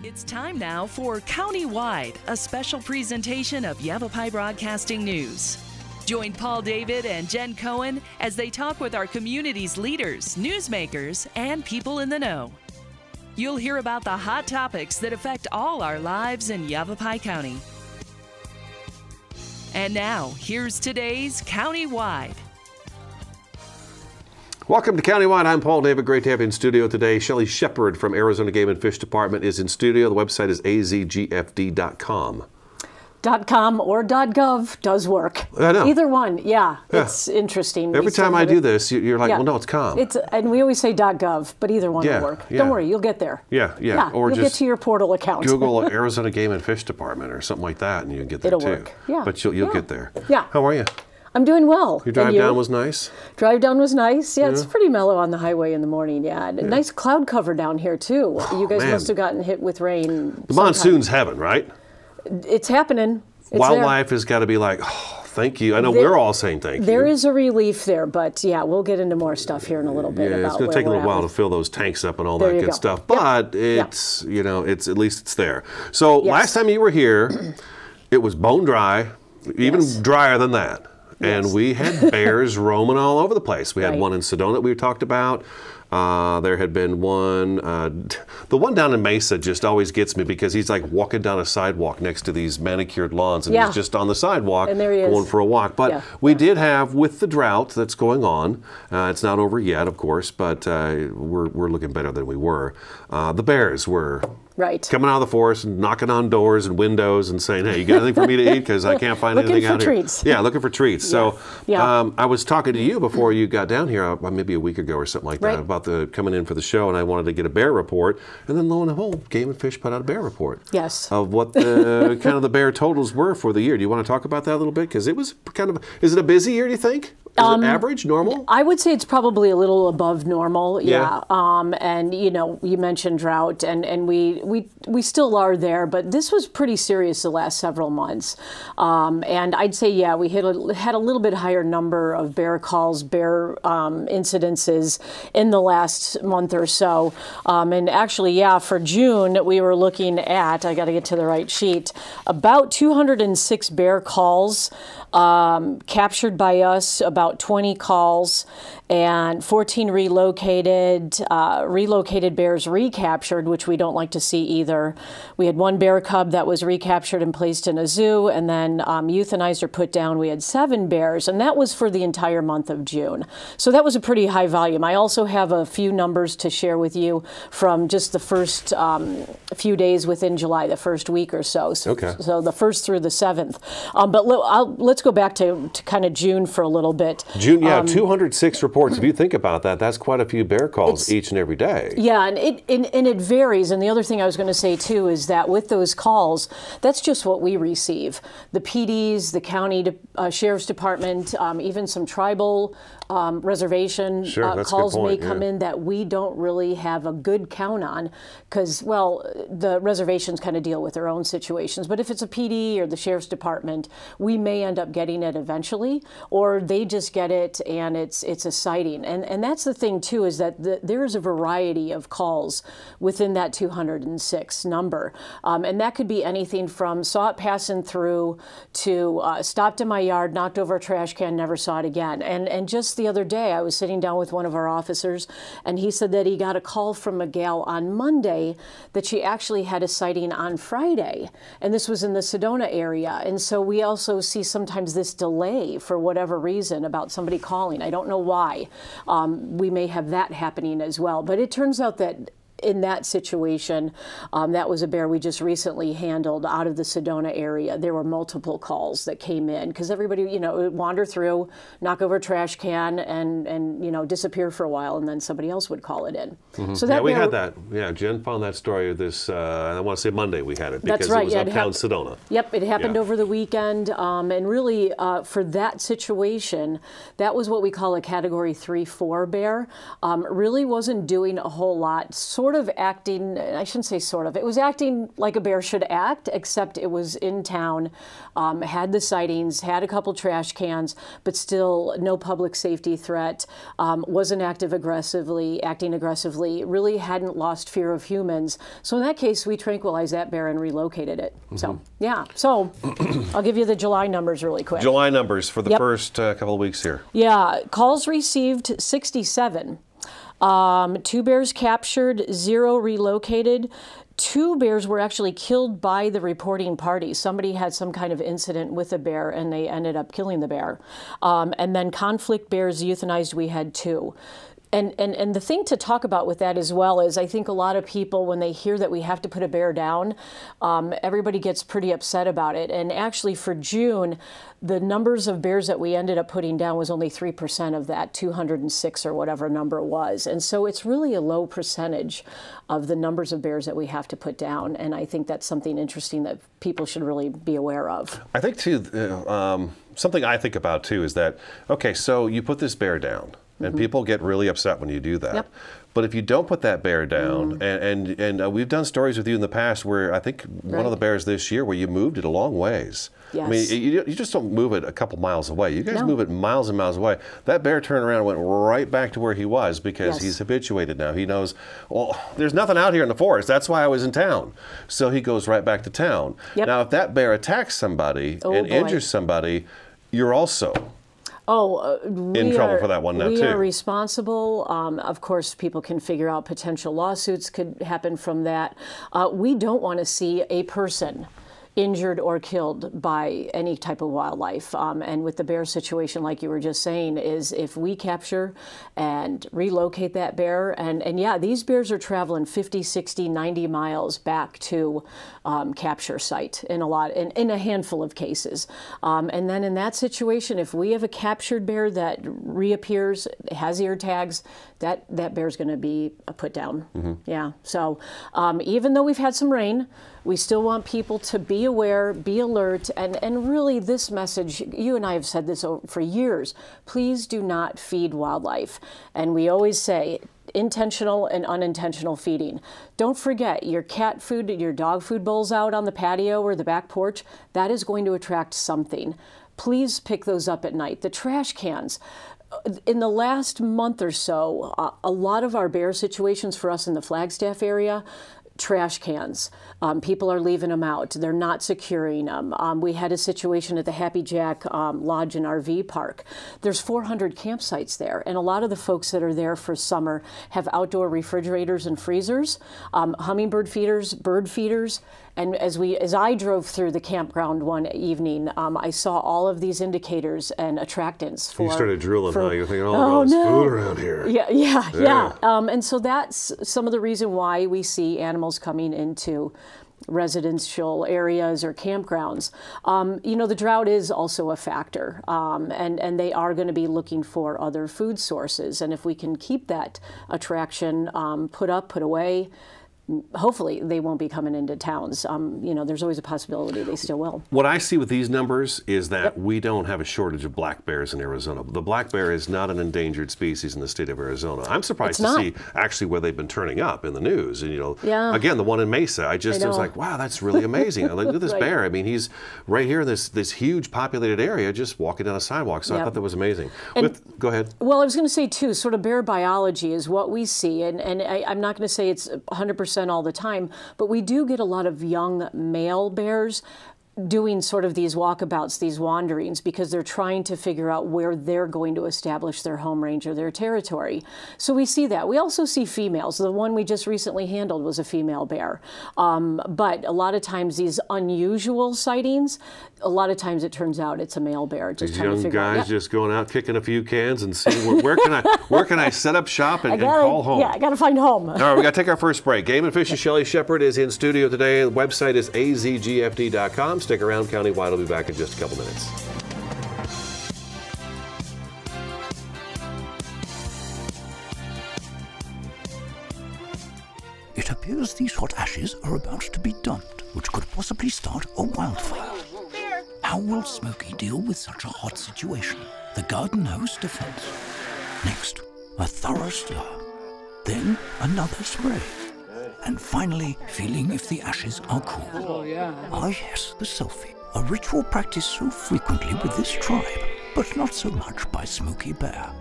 It's time now for Countywide, a special presentation of Yavapai Broadcasting News. Join Paul David and Jen Cohen as they talk with our community's leaders, newsmakers, and people in the know. You'll hear about the hot topics that affect all our lives in Yavapai County. And now, here's today's Countywide. Welcome to Countywide. I'm Paul David. Great to have you in studio today. Shelly Shepherd from Arizona Game and Fish Department is in studio. The website is azgfd.com. .com or .gov does work. I know. Either one, yeah. It's interesting. Every time I do this, you're like, well, no, it's .com. And we always say .gov, but either one will work. Don't worry, you'll get there. Yeah. Or you'll just get to your portal account. Google Arizona Game and Fish Department or something like that, and you can get there It'll too. Work. Yeah. But you'll get there. Yeah. How are you? I'm doing well. Your drive down was nice? Drive down was nice. Yeah, it's pretty mellow on the highway in the morning. Yeah. Nice cloud cover down here, too. You guys must have gotten hit with rain. The monsoon's heaven, right? It's happening. It's Wildlife has got to be like, oh, thank you. I know we're all saying thank you. There is a relief there, but yeah, we'll get into more stuff here in a little bit. Yeah, it's going to take a little while to fill those tanks up and all that good stuff. But it's, you know, it's at least it's there. So last time you were here, it was bone dry, even drier than that. And we had bears roaming all over the place. We had one in Sedona that we talked about. There had been one, the one down in Mesa just always gets me because he's like walking down a sidewalk next to these manicured lawns and he's just on the sidewalk going for a walk. But we did have, with the drought that's going on, it's not over yet, of course, but we're looking better than we were. The bears were coming out of the forest and knocking on doors and windows and saying, hey, you got anything for me to eat? Because I can't find anything out here. Yeah, looking for treats. So I was talking to you before you got down here, maybe a week ago or something like that, about the coming in for the show, and I wanted to get a bear report. And then lo and behold, Game and Fish put out a bear report. Yes. Of what the kind of the bear totals were for the year. Do you want to talk about that a little bit? Because it was kind of, is it a busy year, do you think? Is it average, normal? I would say it's probably a little above normal, and you know, you mentioned drought, and we still are there, but this was pretty serious the last several months. And I'd say, we had a little bit higher number of bear calls, bear incidences in the last month or so. And actually, for June, we were looking at, I got to get to the right sheet, about 206 bear calls captured by us, about 20 calls, and 14 relocated bears recaptured, which we don't like to see either. We had one bear cub that was recaptured and placed in a zoo, and then euthanized or put down. We had 7 bears, and that was for the entire month of June. So that was a pretty high volume. I also have a few numbers to share with you from just the first few days within July, the first week or so. So the 1st through the 7th. But let's go back to kind of June for a little bit. June, 206 reports. If you think about that, that's quite a few bear calls each and every day. Yeah, and it varies. And the other thing I was going to say, too, is that with those calls, that's just what we receive. The PDs, the county sheriff's department, even some tribal reservation calls may come in that we don't really have a good count on because, well, the reservations kind of deal with their own situations. But if it's a PD or the sheriff's department, we may end up getting it eventually, or they just get it and it's a sighting. And that's the thing, too, is that there is a variety of calls within that 206 number. And that could be anything from saw it passing through to stopped in my yard, knocked over a trash can, never saw it again. And just the other day, I was sitting down with one of our officers, and he said that he got a call from a gal on Monday that she actually had a sighting on Friday. And this was in the Sedona area. And so we also see sometimes this delay for whatever reason about somebody calling. I don't know why. We may have that happening as well. But it turns out that in that situation, that was a bear we just recently handled out of the Sedona area. There were multiple calls that came in because everybody, you know, would wander through, knock over a trash can, and you know, disappear for a while, and then somebody else would call it in. So that we had that. Yeah, Jen found that story this. I want to say Monday we had it because it was uptown Sedona. Yep, it happened over the weekend, and really for that situation, that was what we call a Category 3-4 bear. Really wasn't doing a whole lot. Sort sort of acting, I shouldn't say sort of, it was acting like a bear should act, except it was in town, had the sightings, had a couple trash cans, but still no public safety threat, wasn't acting aggressively, really hadn't lost fear of humans. So in that case, we tranquilized that bear and relocated it. So, yeah. So I'll give you the July numbers really quick. July numbers for the first couple of weeks here. Yeah, calls received 67. 2 bears captured, 0 relocated. 2 bears were actually killed by the reporting party. Somebody had some kind of incident with a bear and they ended up killing the bear. And then conflict bears euthanized, we had 2. And the thing to talk about with that as well is I think a lot of people, when they hear that we have to put a bear down, everybody gets pretty upset about it. And actually for June, the numbers of bears that we ended up putting down was only 3% of that 206 or whatever number it was. And so it's really a low percentage of the numbers of bears that we have to put down. And I think that's something interesting that people should really be aware of. I think too, something I think about too is that, okay, so you put this bear down. And people get really upset when you do that. Yep. But if you don't put that bear down, and we've done stories with you in the past where I think one of the bears this year where you moved it a long ways. Yes. I mean, you just don't move it a couple miles away. You guys move it miles and miles away. That bear turned around and went right back to where he was because he's habituated now. He knows, well, there's nothing out here in the forest. That's why I was in town. So he goes right back to town. Yep. Now, if that bear attacks somebody and injures somebody, you're also in trouble for that one now, too. We are responsible. Of course, people can figure out potential lawsuits could happen from that. We don't want to see a person injured or killed by any type of wildlife. And with the bear situation, like you were just saying, is if we capture and relocate that bear, and yeah, these bears are traveling 50, 60, 90 miles back to capture site in a handful of cases. And then in that situation, if we have a captured bear that reappears, has ear tags, that bear's going to be put down. Yeah. So even though we've had some rain, we still want people to be aware, be alert, and really this message, you and I have said this for years, please do not feed wildlife. And we always say intentional and unintentional feeding. Don't forget your cat food, your dog food bowls out on the patio or the back porch, that is going to attract something. Please pick those up at night. The trash cans. In the last month or so, a lot of our bear situations for us in the Flagstaff area, trash cans. People are leaving them out. They're not securing them. We had a situation at the Happy Jack Lodge and RV Park. There's 400 campsites there, and a lot of the folks that are there for summer have outdoor refrigerators and freezers, hummingbird feeders, bird feeders. And as I drove through the campground one evening, I saw all of these indicators and attractants for. You started drooling, huh? You're thinking, oh, there's food around here. Yeah. And so that's some of the reason why we see animals coming into residential areas or campgrounds. The drought is also a factor, and they are going to be looking for other food sources. And if we can keep that attraction put away, hopefully they won't be coming into towns. There's always a possibility they still will. What I see with these numbers is that we don't have a shortage of black bears in Arizona. The black bear is not an endangered species in the state of Arizona. I'm surprised to see actually where they've been turning up in the news. And, again, the one in Mesa, I was like, wow, that's really amazing. Like, look at this bear. I mean, he's right here in this huge populated area just walking down a sidewalk. So I thought that was amazing. Go ahead. Well, I was going to say, too, sort of bear biology is what we see. And I'm not going to say it's 100% all the time, but we do get a lot of young male bears doing sort of these walkabouts, these wanderings, because they're trying to figure out where they're going to establish their home range or their territory. So we see that. We also see females. The one we just recently handled was a female bear. But a lot of times these unusual sightings, a lot of times it turns out it's a male bear. Just these young guys just going out kicking a few cans and seeing where can I set up shop and call home. Yeah, I got to find home. All right, we got to take our first break. Game and Fish's Shelly Shepherd is in studio today. The website is azgfd.com. Stick around, Countywide will be back in just a couple minutes. It appears these hot ashes are about to be dumped, which could possibly start a wildfire. How will Smokey deal with such a hot situation? The garden hose defense. Next, a thorough stir. Then another spray. and finally feeling if the ashes are cool. Oh, yeah. Ah, yes, the selfie. A ritual practiced so frequently with this tribe, but not so much by Smokey Bear.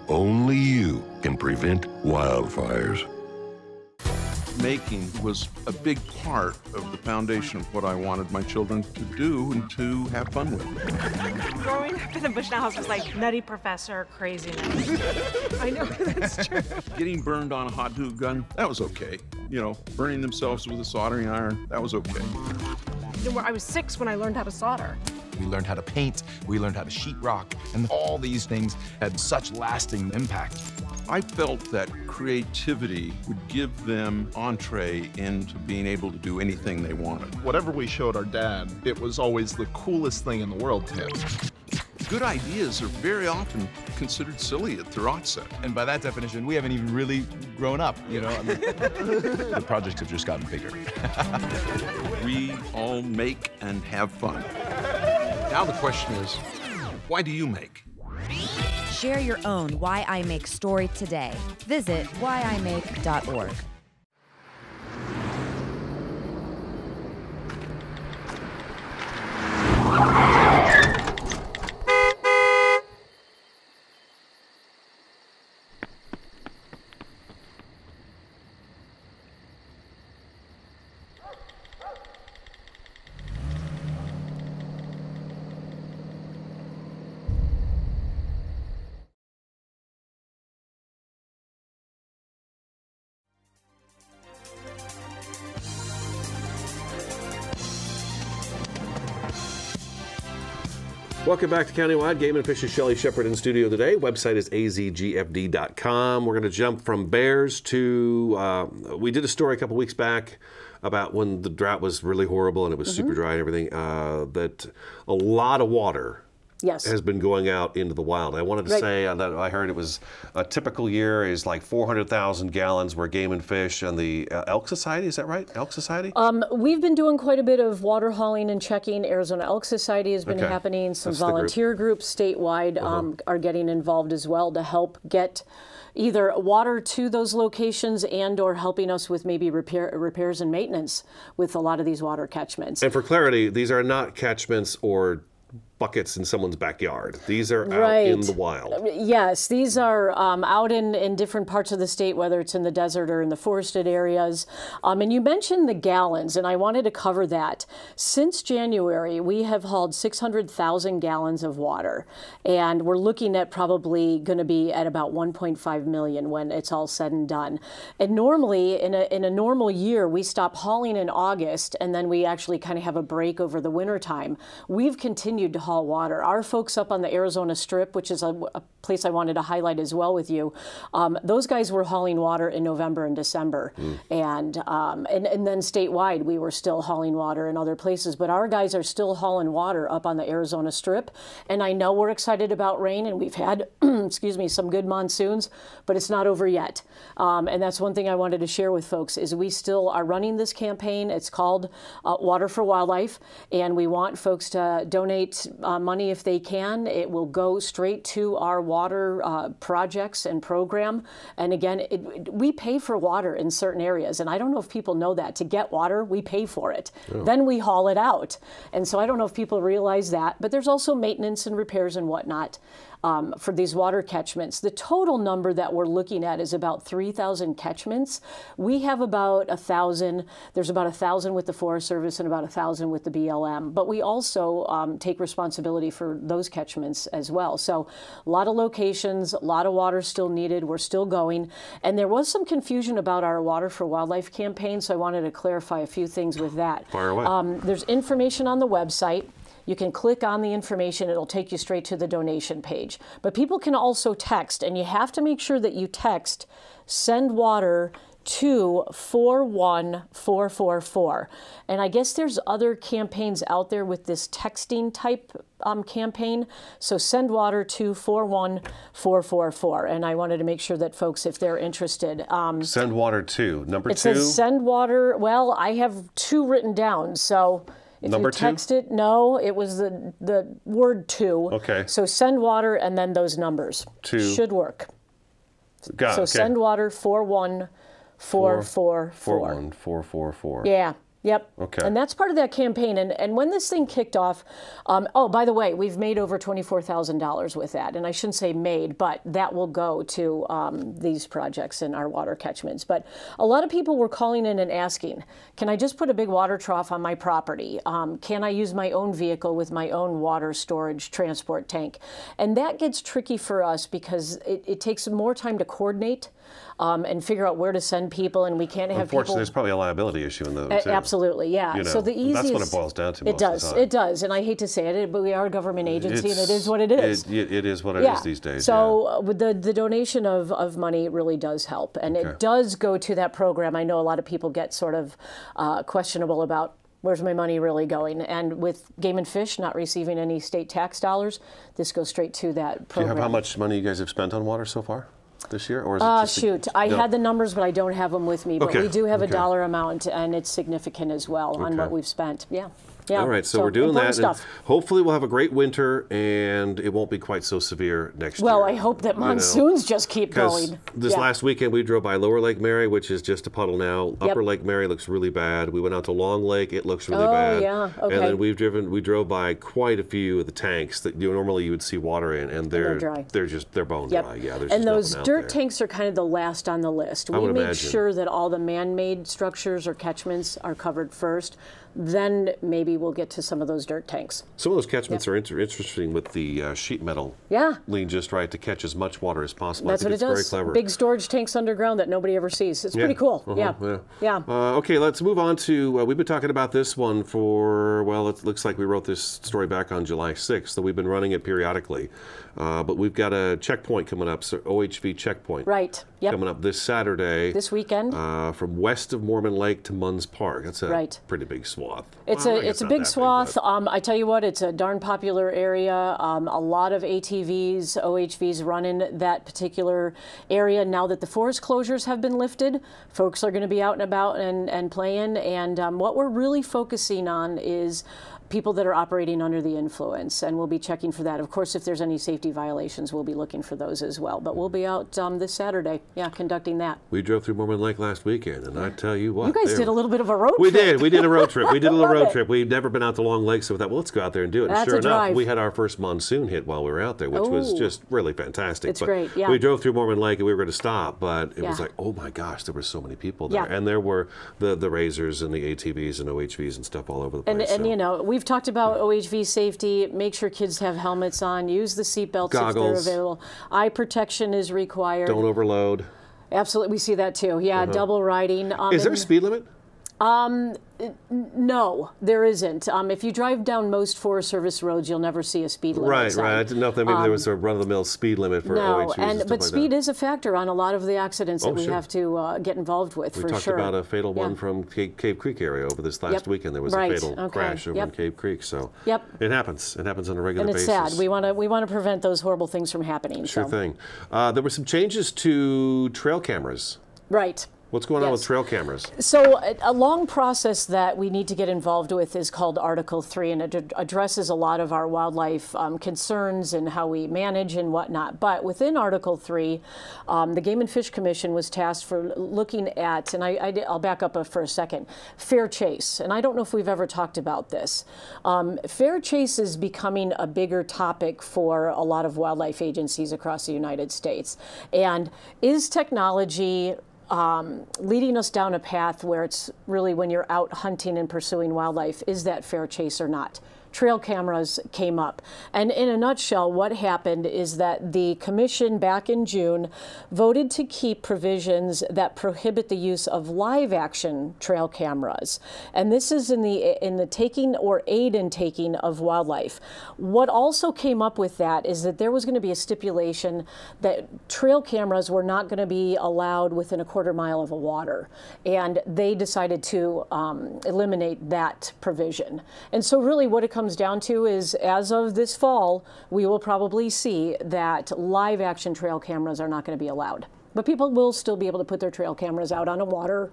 Only you can prevent wildfires. Making was a big part of the foundation of what I wanted my children to do and to have fun with. Growing up in the Bushnell house was like Nutty Professor craziness. I know, that's true. Getting burned on a hot glue gun, that was okay. You know, burning themselves with a soldering iron, that was okay. I was 6 when I learned how to solder. We learned how to paint, we learned how to sheetrock, and all these things had such lasting impact. I felt that creativity would give them entree into being able to do anything they wanted. Whatever we showed our dad, it was always the coolest thing in the world to him. Good ideas are very often considered silly at their onset. And by that definition, we haven't even really grown up, you know? I mean, the projects have just gotten bigger. We all make and have fun. Now the question is, why do you make? Share your own Why I Make story today. Visit whyimake.org. Welcome back to Countywide. Game and Fish's Shelly Shepherd in studio today. Website is azgfd.com. We're going to jump from bears to, we did a story a couple weeks back about when the drought was really horrible and it was super dry and everything, that a lot of water has been going out into the wild. I wanted to say that I heard it was a typical year is like 400,000 gallons where Game and Fish and the Elk Society, is that right? Elk Society? We've been doing quite a bit of water hauling and checking. Arizona Elk Society has been happening. Some volunteer groups statewide are getting involved as well to help get either water to those locations and or helping us with maybe repairs and maintenance with a lot of these water catchments. And for clarity, these are not catchments or buckets in someone's backyard. These are out in the wild. Yes, these are out in different parts of the state, whether it's in the desert or in the forested areas. And you mentioned the gallons, and I wanted to cover that. Since January, we have hauled 600,000 gallons of water, and we're looking at probably going to be at about 1.5 million when it's all said and done. And normally, in a normal year, we stop hauling in August, and then we actually kind of have a break over the winter time. We've continued to haul water. Our folks up on the Arizona Strip, which is a place I wanted to highlight as well with you, those guys were hauling water in November and December. And then statewide, we were still hauling water in other places. But our guys are still hauling water up on the Arizona Strip. And I know we're excited about rain, and we've had, excuse me, some good monsoons, but it's not over yet. And that's one thing I wanted to share with folks is we still are running this campaign. It's called Water for Wildlife, and we want folks to donate money if they can. It will go straight to our water projects and program. And again, we pay for water in certain areas. And I don't know if people know that. To get water, we pay for it. Oh. Then we haul it out. And so I don't know if people realize that. But there's also maintenance and repairs and whatnot. For these water catchments. The total number that we're looking at is about 3,000 catchments. We have about 1,000. There's about 1,000 with the Forest Service and about 1,000 with the BLM. But we also take responsibility for those catchments as well. So a lot of locations, a lot of water still needed. We're still going. And there was some confusion about our Water for Wildlife campaign, so I wanted to clarify a few things with that. Fire away. There's information on the website. You can click on the information. It'll take you straight to the donation page. But people can also text, and you have to make sure that you text "Send Water" to 41444. And I guess there's other campaigns out there with this texting type campaign. So "Send Water" to 41444. And I wanted to make sure that folks, if they're interested. Send Water to, number 2? It says "Send Water." Well, I have 2 written down, so... If Number you text 2? it, no, it was the word 2. Okay. So "Send Water" and then those numbers. 2. Should work. Got it. So "Send Water" 444. Yeah. Yep. Okay. And that's part of that campaign. And when this thing kicked off, oh, by the way, we've made over $24,000 with that. And I shouldn't say made, but that will go to these projects in our water catchments. But a lot of people were calling in and asking, can I just put a big water trough on my property? Can I use my own vehicle with my own water storage transport tank? And that gets tricky for us because it takes more time to coordinate and figure out where to send people, and we can't have Unfortunately, people. there's probably a liability issue in those too. Absolutely, yeah. You know, so the easiest. That's what it boils down to. It does. It does, and I hate to say it, but we are a government agency, and it is what it is. It is what it is these days. So with the donation of money really does help, and it does go to that program. I know a lot of people get sort of questionable about where's my money really going, and with Game and Fish not receiving any state tax dollars, this goes straight to that program. Do you have how much money you guys have spent on water so far this year, or is it just shoot, I had the numbers, but I don't have them with me. But we do have a dollar amount, and it's significant as well on what we've spent. Yeah. Yeah. All right, so we're doing that, and hopefully we'll have a great winter, and it won't be quite so severe next year. Well, I hope that monsoons just keep going. This last weekend we drove by Lower Lake Mary, which is just a puddle now. Upper Lake Mary looks really bad. We went out to Long Lake; it looks really bad. Yeah, okay. And then we drove by quite a few of the tanks that normally you would see water in, and they're dry. They're bone dry. Yeah, there's and those dirt tanks are kind of the last on the list. We make sure that all the man-made structures or catchments are covered first. Then maybe we'll get to some of those dirt tanks. Some of those catchments are interesting with the sheet metal lean just right to catch as much water as possible. That's what it does. Very clever. Big storage tanks underground that nobody ever sees. It's pretty cool. Okay, let's move on to, we've been talking about this one for, well, it looks like we wrote this story back on July 6th, so we've been running it periodically. But we've got a checkpoint coming up, so OHV checkpoint. Right. Yep. Coming up this Saturday. This weekend. From west of Mormon Lake to Munns Park. That's a pretty big swath. It's a big swath. I tell you what, it's a darn popular area. A lot of ATVs, OHVs run in that particular area. Now that the forest closures have been lifted, folks are going to be out and about and playing. And what we're really focusing on is people that are operating under the influence, and we'll be checking for that. Of course, if there's any safety violations, we'll be looking for those as well. But we'll be out this Saturday, conducting that. We drove through Mormon Lake last weekend, and I tell you what. You guys did a little bit of a road trip. We did. We did a road trip. We did a little road trip. We'd never been out to Long Lake, so we thought, well, let's go out there and do it. And sure enough, we had our first monsoon hit while we were out there, which was just really fantastic. It's great, yeah. We drove through Mormon Lake, and we were going to stop, but it was like, oh my gosh, there were so many people there. And there were the razors and the ATVs and OHVs and stuff all over the place. And you know, we've talked about OHV safety. Make sure kids have helmets on. Use the seatbelts if they're available. Eye protection is required. Don't overload. Absolutely, we see that too. Yeah, double riding. Is there a speed limit? No, there isn't. If you drive down most Forest Service roads, you'll never see a speed limit. Right. I didn't know if maybe there was a run-of-the-mill speed limit for OHVs. But speed is a factor on a lot of the accidents that we have to get involved with. We talked about a fatal one from Cave Creek area over this last weekend. There was a fatal crash over in Cave Creek. So it happens. It happens on a regular basis. And it's sad. We want to prevent those horrible things from happening. Sure thing. There were some changes to trail cameras. Right. What's going on with trail cameras? So a long process that we need to get involved with is called Article 3, and it addresses a lot of our wildlife concerns and how we manage and whatnot. But within Article 3, the Game and Fish Commission was tasked for looking at, and I'll back up for a second, fair chase. And I don't know if we've ever talked about this. Fair chase is becoming a bigger topic for a lot of wildlife agencies across the United States. And is technology leading us down a path where it's really, when you're out hunting and pursuing wildlife, is that fair chase or not? Trail cameras came up. And in a nutshell, what happened is that the commission back in June voted to keep provisions that prohibit the use of live action trail cameras. And this is in the taking or aid in taking of wildlife. What also came up with that is that there was going to be a stipulation that trail cameras were not going to be allowed within a quarter mile of a water. And they decided to eliminate that provision. And so really what it comes down to is, as of this fall, we will probably see that live action trail cameras are not going to be allowed. But people will still be able to put their trail cameras out on a water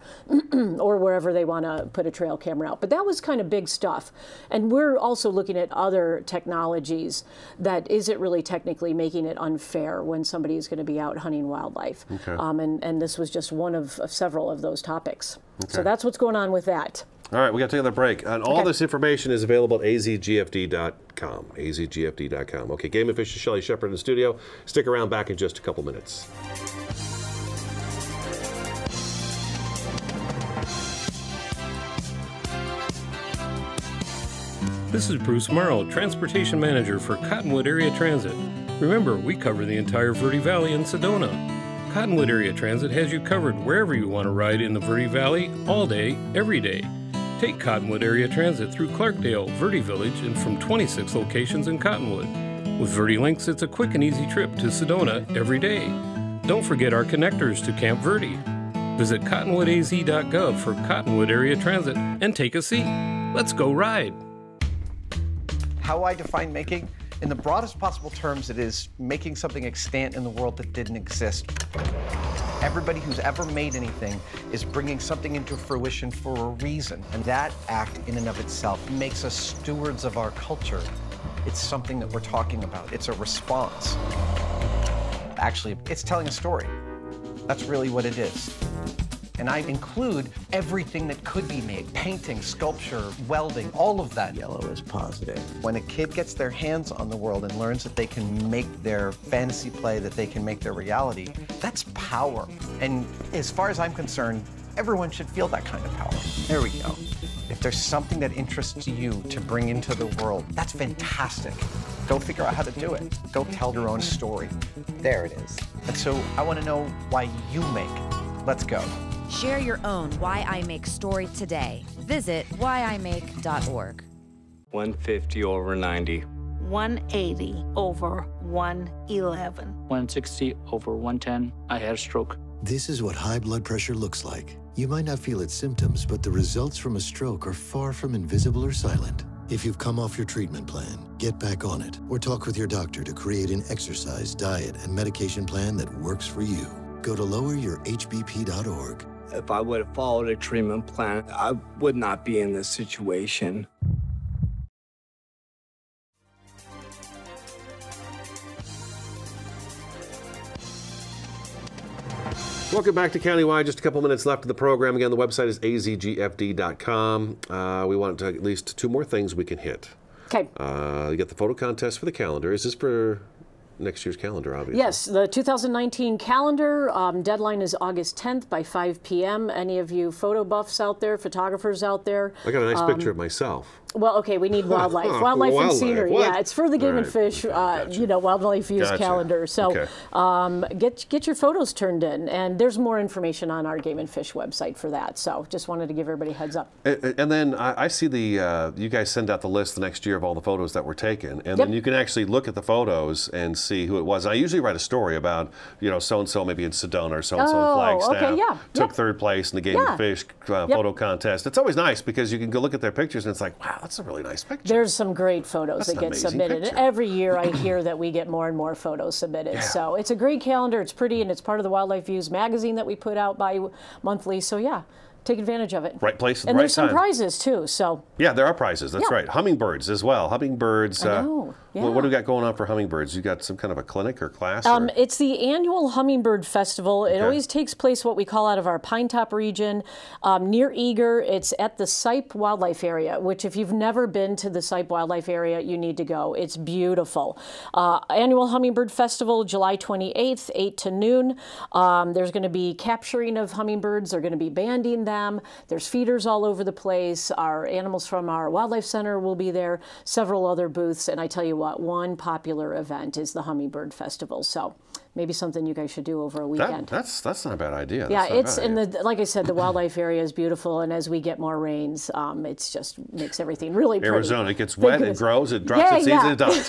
or wherever they want to put a trail camera out. But that was kind of big stuff. And we're also looking at other technologies that isn't really technically making it unfair when somebody is going to be out hunting wildlife. Okay. And this was just one of several of those topics. Okay. So that's what's going on with that. All right, we got to take another break. And all this information is available at azgfd.com. azgfd.com. Okay, Game and Fish Shelly Shepherd in the studio. Stick around, back in just a couple minutes. This is Bruce Morel, Transportation Manager for Cottonwood Area Transit. Remember, we cover the entire Verde Valley and Sedona. Cottonwood Area Transit has you covered wherever you want to ride in the Verde Valley, all day, every day. Take Cottonwood Area Transit through Clarkdale, Verde Village, and from 26 locations in Cottonwood. With Verde Links, it's a quick and easy trip to Sedona every day. Don't forget our connectors to Camp Verde. Visit cottonwoodaz.gov for Cottonwood Area Transit and take a seat. Let's go ride. How I define making? In the broadest possible terms, it is making something extant in the world that didn't exist. Everybody who's ever made anything is bringing something into fruition for a reason, and that act in and of itself makes us stewards of our culture. It's something that we're talking about. It's a response. Actually, it's telling a story. That's really what it is. And I include everything that could be made: painting, sculpture, welding, all of that. Yellow is positive. When a kid gets their hands on the world and learns that they can make their fantasy play, that they can make their reality, that's power. And as far as I'm concerned, everyone should feel that kind of power. There we go. If there's something that interests you to bring into the world, that's fantastic. Go figure out how to do it. Go tell your own story. There it is. And so I want to know why you make. Let's go. Share your own Why I Make story today. Visit whyimake.org. 150 over 90. 180 over 111. 160 over 110. I had a stroke. This is what high blood pressure looks like. You might not feel its symptoms, but the results from a stroke are far from invisible or silent. If you've come off your treatment plan, get back on it, or talk with your doctor to create an exercise, diet, and medication plan that works for you. Go to loweryourhbp.org. If I would have followed a treatment plan, I would not be in this situation. Welcome back to Countywide. Just a couple minutes left of the program. Again, the website is azgfd.com. We want to at least two more things we can hit. Okay. You get the photo contest for the calendar. Is this for next year's calendar, obviously? Yes, the 2019 calendar deadline is August 10th by 5 p.m. Any of you photo buffs out there, photographers out there? I got a nice picture of myself. Well, okay, we need wildlife. Wildlife and scenery. What? Yeah, it's for the Game and Fish, you know, wildlife use calendar. So get your photos turned in, and there's more information on our Game and Fish website for that. So just wanted to give everybody a heads up. And then I see you guys send out the list the next year of all the photos that were taken, and then you can actually look at the photos and see who it was. I usually write a story about, you know, so-and-so maybe in Sedona or so-and-so in Flagstaff took third place in the Game and Fish photo contest. It's always nice because you can go look at their pictures and it's like, wow, that's a really nice picture. There's some great photos that get submitted. Picture. Every year I hear that we get more and more photos submitted. So it's a great calendar. It's pretty, and it's part of the Wildlife Views magazine that we put out bi-monthly. So yeah, take advantage of it. Right place at the and right there's time. some prizes too. So yeah, there are prizes. That's right. Hummingbirds as well. Hummingbirds. I know. What do we got going on for hummingbirds? You got some kind of a clinic or class? It's the annual Hummingbird Festival. It always takes place what we call out of our Pine Top region near Eager. It's at the Sipe Wildlife Area, which if you've never been to the Sipe Wildlife Area, you need to go. It's beautiful. Annual Hummingbird Festival, July 28th, 8 to noon. There's going to be capturing of hummingbirds. They're going to be banding them. There's feeders all over the place. Our animals from our Wildlife Center will be there. Several other booths. And I tell you what, one popular event is the Hummingbird Festival. So maybe something you guys should do over a weekend. That's not a bad idea. Yeah, it's in the, like I said, the wildlife area is beautiful, and as we get more rains, it's just makes everything really pretty. Arizona, it gets wet, it grows, it drops its seeds, and it dies.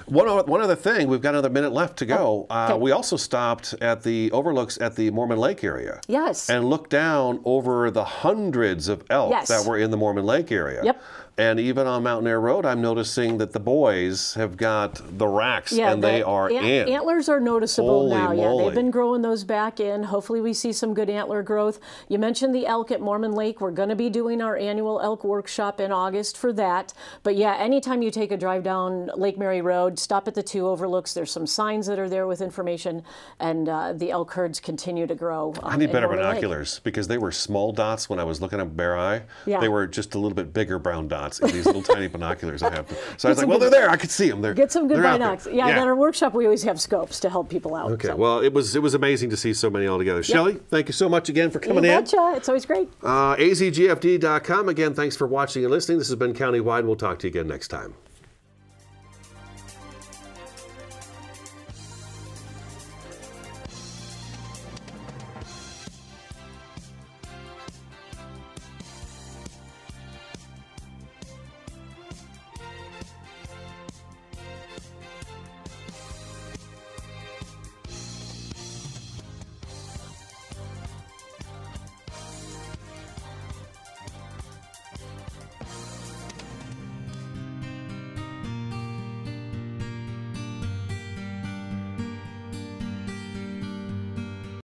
One other thing, we've got another minute left to go. We also stopped at the overlooks at the Mormon Lake area. Yes. And looked down over the hundreds of elk that were in the Mormon Lake area. Yep. And even on Mountaineer Road, I'm noticing that the boys have got the racks, and they are in. Antlers are noticeable now. Moly. Yeah, they've been growing those back in. Hopefully we see some good antler growth. You mentioned the elk at Mormon Lake. We're going to be doing our annual elk workshop in August for that. But yeah, anytime you take a drive down Lake Mary Road, stop at the 2 overlooks. There's some signs that are there with information, and the elk herds continue to grow. I need better binoculars because they were small dots when I was looking at Bear Eye. Yeah. They were just a little bit bigger brown dots in these little tiny binoculars I have. So I was like, well, they're there. I could see them. Get some good binocs. Yeah, at our workshop we always have scopes to help people out. Okay, well, it was amazing to see so many all together. Shelly, thank you so much again for coming in. You betcha. It's always great. AZGFD.com. Again, thanks for watching and listening. This has been Countywide. We'll talk to you again next time.